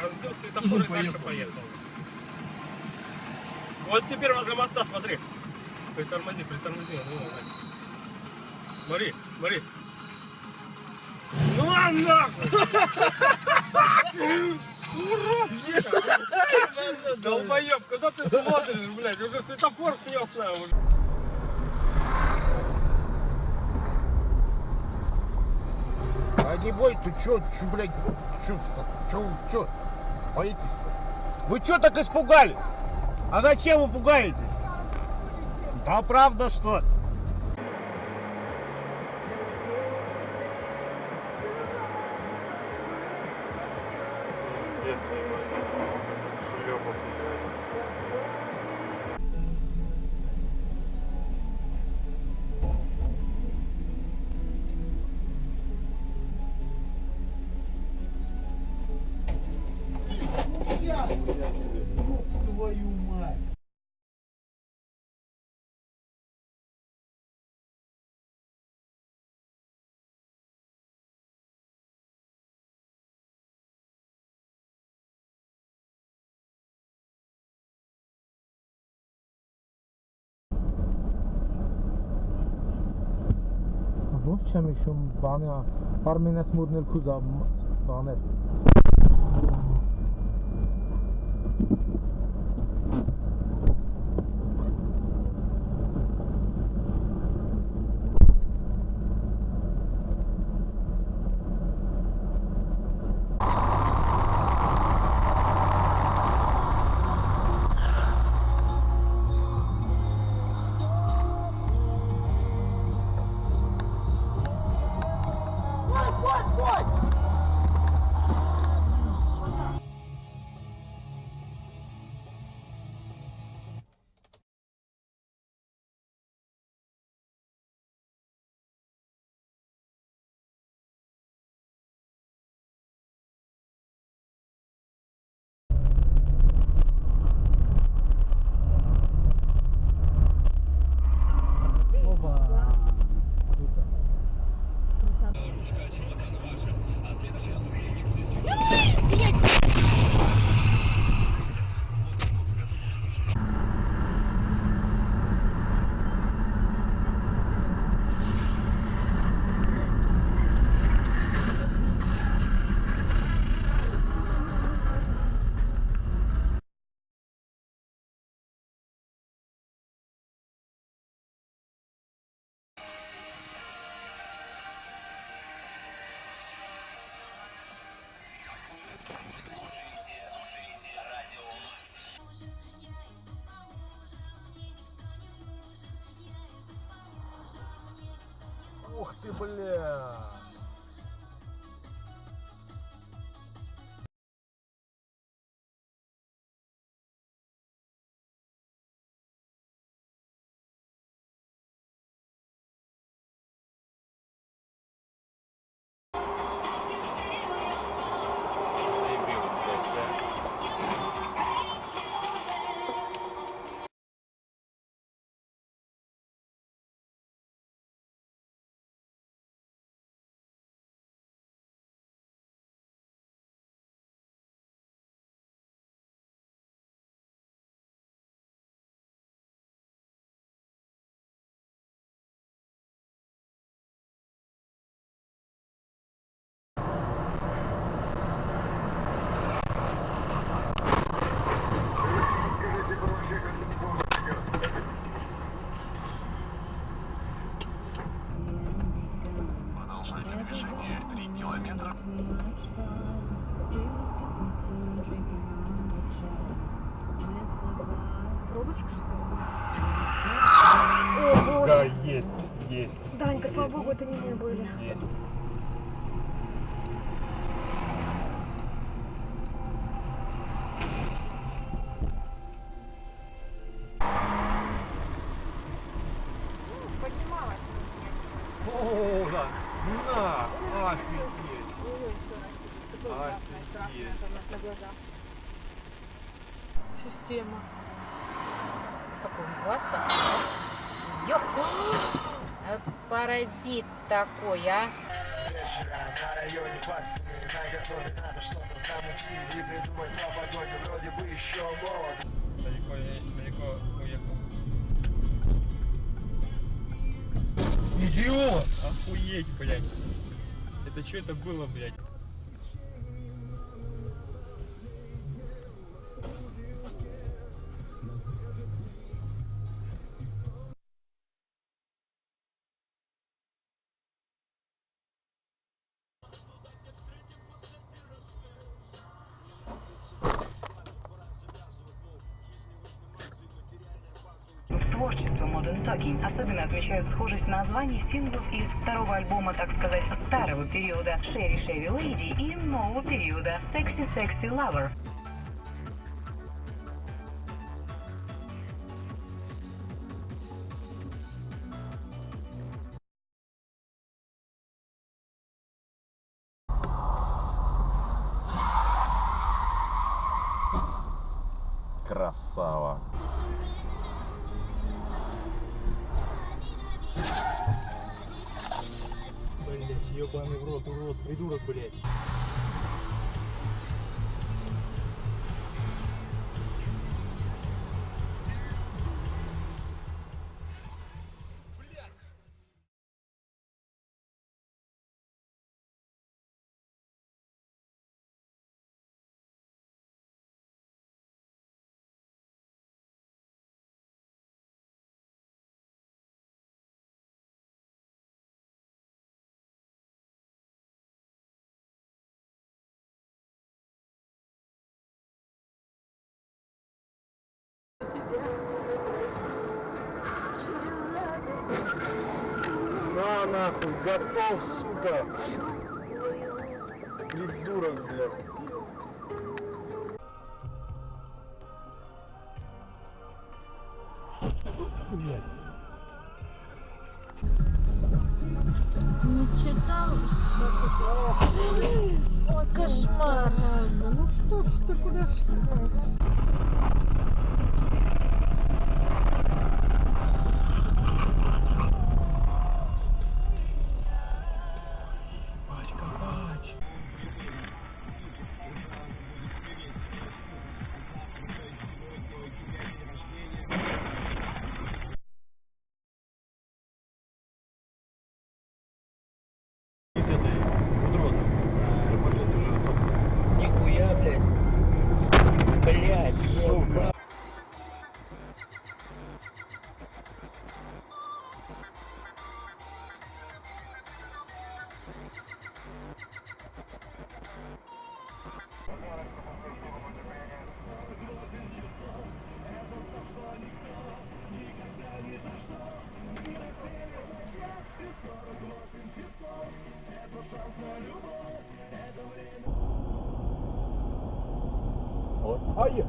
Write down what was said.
Разбил светофор и дальше поехал. Вот теперь возле моста, смотри. Притормози. Смотри. Ну а нахуй! Урод! Долбоёб, куда ты смотришь, блядь? Уже светофор снес на уже. А не бойся, чё, блядь, чё, боитесь-то? Вы чё так испугались? А зачем вы пугаетесь? Да правда что? Твою мать! Włączamy się bania, farmy na smutny kuza baner. Ух ты, бля! Движение 3 километра. Да, есть. Данька, слава богу, это не мы были. Есть. Поднималась. О, да. На, офигеть. Система. Какой он глаз там? Ёх! Паразит такой, а? вечера на районе Пальцами, на которой надо что-то замутить и придумать по погоде, вроде бы еще молод. Далеко уехал. Идиот! Охуеть, блядь. Это что это было, блядь? В творчестве Modern Talking особенно отмечают схожесть названий синглов из второго альбома, так сказать, старого периода Sherry Sherry Lady и нового периода Sexy Sexy Lover. Красава. Блять, ебаный в рот, урод, придурок, блять. На нахуй, готов, сука. Придурок, блядь. Блядь. Не читал, что ли? Ой, кошмар. Ну что ж ты, куда ж ты? Нихуя, блядь. Блядь, сука. Ай!